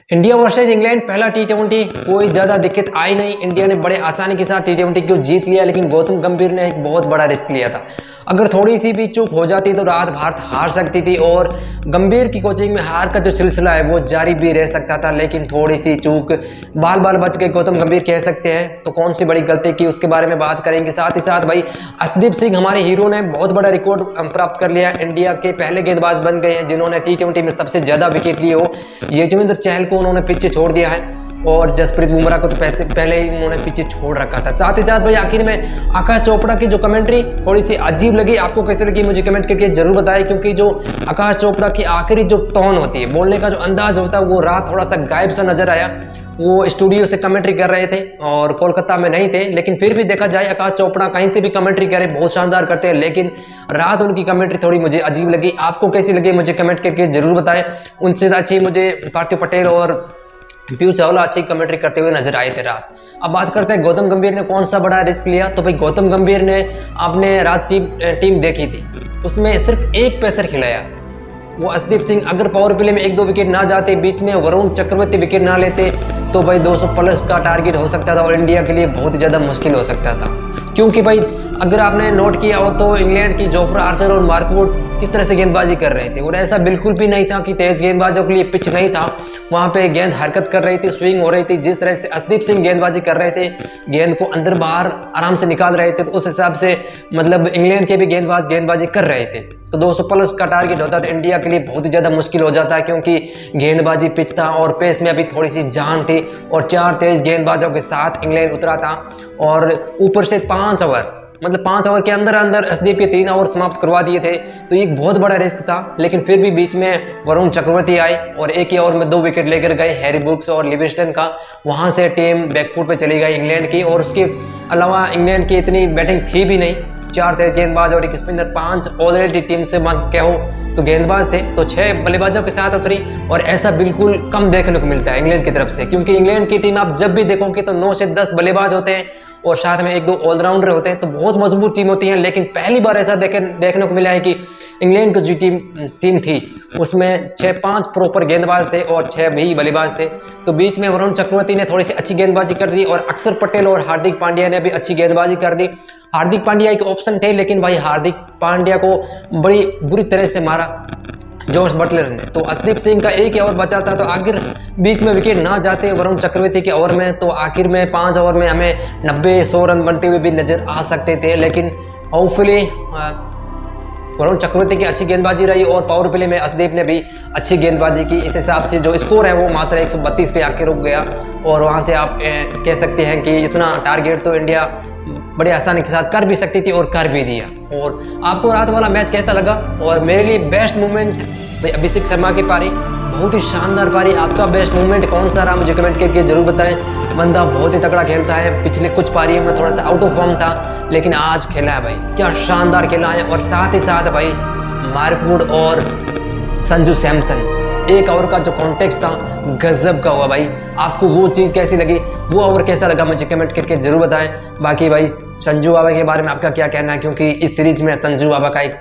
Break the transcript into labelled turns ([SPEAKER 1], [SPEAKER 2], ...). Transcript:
[SPEAKER 1] India versus England पहला टी20 कोई ज्यादा दिक्कत आई नहीं। इंडिया ने बड़े आसानी के साथ टी20 को जीत लिया, लेकिन गौतम गंभीर ने एक बहुत बड़ा रिस्क लिया था। अगर थोड़ी सी भी चूक हो जाती तो रात भारत हार सकती थी और गंभीर की कोचिंग में हार का जो सिलसिला है वो जारी भी रह सकता था। लेकिन थोड़ी सी चूक बाल बाल बच गए गौतम गंभीर कह सकते हैं। तो कौन सी बड़ी गलती की उसके बारे में बात करेंगे। साथ ही साथ भाई अर्शदीप सिंह हमारे हीरो ने बहुत बड़ा रिकॉर्ड प्राप्त कर लिया। इंडिया के पहले गेंदबाज बन गए हैं जिन्होंने टी20 में सबसे ज्यादा विकेट लिए हो। युजवेंद्र चहल को उन्होंने पीछे छोड़ दिया है और जसप्रीत बुमराह को तो पहले ही उन्होंने पीछे छोड़ रखा था। साथ ही साथ भाई आखिर में आकाश चोपड़ा की जो कमेंट्री थोड़ी सी अजीब लगी। आपको कैसे लगी मुझे कमेंट करके जरूर बताएं, क्योंकि जो आकाश चोपड़ा की आखिरी जो टोन होती है, बोलने का जो अंदाज होता है, वो रात थोड़ा सा गायब सा नजर आया। वो स्टूडियो से कमेंट्री कर रहे थे और कोलकाता में नहीं थे, लेकिन फिर भी देखा जाए आकाश चोपड़ा कहीं से भी कमेंट्री करे बहुत शानदार करते हैं, लेकिन रात उनकी कमेंट्री थोड़ी मुझे अजीब लगी। आपको कैसी लगी मुझे कमेंट करके जरूर बताएं। उनसे अच्छी मुझे पार्थिव पटेल और पीयूष चावला अच्छी कमेंट्री करते हुए नजर आए थे रात। अब बात करते हैं गौतम गंभीर ने कौन सा बड़ा रिस्क लिया। तो भाई गौतम गंभीर ने आपने रात टीम देखी थी, उसमें सिर्फ एक पेसर खिलाया, वो अर्शदीप सिंह। अगर पावर प्ले में 1-2 विकेट ना जाते, बीच में वरुण चक्रवर्ती विकेट ना लेते, तो भाई 200 प्लस का टारगेट हो सकता था और इंडिया के लिए बहुत ज़्यादा मुश्किल हो सकता था। क्योंकि भाई अगर आपने नोट किया हो तो इंग्लैंड की जोफ्रा आर्चर और मार्क वुड किस तरह से गेंदबाजी कर रहे थे, और ऐसा बिल्कुल भी नहीं था कि तेज गेंदबाजों के लिए पिच नहीं था। वहां पे गेंद हरकत कर रही थी, स्विंग हो रही थी। जिस तरह से अर्शदीप सिंह गेंदबाजी कर रहे थे, गेंद को अंदर बाहर आराम से निकाल रहे थे, तो उस हिसाब से मतलब इंग्लैंड के भी गेंदबाज गेंदबाजी कर रहे थे। तो 200 प्लस का टारगेट होता तो इंडिया के लिए बहुत ही ज़्यादा मुश्किल हो जाता है, क्योंकि गेंदबाजी पिच था और पेस में अभी थोड़ी सी जान थी और 4 तेज गेंदबाजों के साथ इंग्लैंड उतरा था। और ऊपर से 5 ओवर, मतलब 5 ओवर के अंदर अंदर अर्शदीप के 3 ओवर समाप्त करवा दिए थे। तो एक बहुत बड़ा रिस्क था, लेकिन फिर भी बीच में वरुण चक्रवर्ती आए और एक ही ओवर में 2 विकेट लेकर गए हैरी ब्रुक्स और लिविंगस्टन का। वहां से टीम बैकफुट पे चली गई इंग्लैंड की, और उसके अलावा इंग्लैंड की इतनी बैटिंग थी भी नहीं। 4 तेज गेंदबाज और एक स्पिनर, 5 ऑलरेडी टीम से मान कहो तो गेंदबाज थे, तो 6 बल्लेबाजों के साथ उतरी। और ऐसा बिल्कुल कम देखने को मिलता है इंग्लैंड की तरफ से, क्योंकि इंग्लैंड की टीम आप जब भी देखोगे तो 9 से 10 बल्लेबाज होते हैं और साथ में 1-2 ऑलराउंडर होते हैं, तो बहुत मजबूत टीम होती है। लेकिन पहली बार ऐसा देखने को मिला है कि इंग्लैंड की जो टीम थी उसमें 6-5 प्रॉपर गेंदबाज थे और 6 भी बल्लेबाज थे। तो बीच में वरुण चक्रवर्ती ने थोड़ी सी अच्छी गेंदबाजी कर दी और अक्षर पटेल और हार्दिक पांड्या ने भी अच्छी गेंदबाजी कर दी। हार्दिक पांड्या एक ऑप्शन थे, लेकिन भाई हार्दिक पांड्या को बड़ी बुरी तरह से मारा जोश बटलर ने। तो अर्शदीप सिंह का एक ही ओवर बचा था, तो आखिर बीच में विकेट ना जाते वरुण चक्रवर्ती के ओवर में, तो आखिर में 5 ओवर में हमें 90-100 रन बनते हुए भी नजर आ सकते थे। लेकिन होपफुली वरुण चक्रवर्ती की अच्छी गेंदबाजी रही और पावर प्ले में अर्शदीप ने भी अच्छी गेंदबाजी की। इस हिसाब से जो स्कोर है वो मात्र 132 पे आके रुक गया, और वहां से आप कह सकते हैं कि इतना टारगेट तो इंडिया बड़े आसानी के साथ कर भी सकती थी और कर भी दिया। और आपको रात वाला मैच कैसा लगा? और मेरे लिए बेस्ट मूवमेंट भाई अभिषेक शर्मा की पारी, बहुत ही शानदार पारी। आपका बेस्ट मूवमेंट कौन सा रहा मुझे कमेंट करके जरूर बताएं। बंदा बहुत ही तगड़ा खेलता है, पिछले कुछ पारियों में थोड़ा सा आउट ऑफ फॉर्म था, लेकिन आज खेला है भाई, क्या शानदार खेला है। और साथ ही साथ भाई मार्क वुड और संजू सैमसन, एक ओवर का जो कॉन्टेक्स्ट था गजब का हुआ भाई। आपको वो चीज़ कैसी लगी, वो ओवर कैसा लगा मुझे कमेंट करके जरूर बताएं। बाकी भाई संजू बाबा के बारे में आपका क्या कहना है, क्योंकि इस सीरीज में संजू बाबा का एक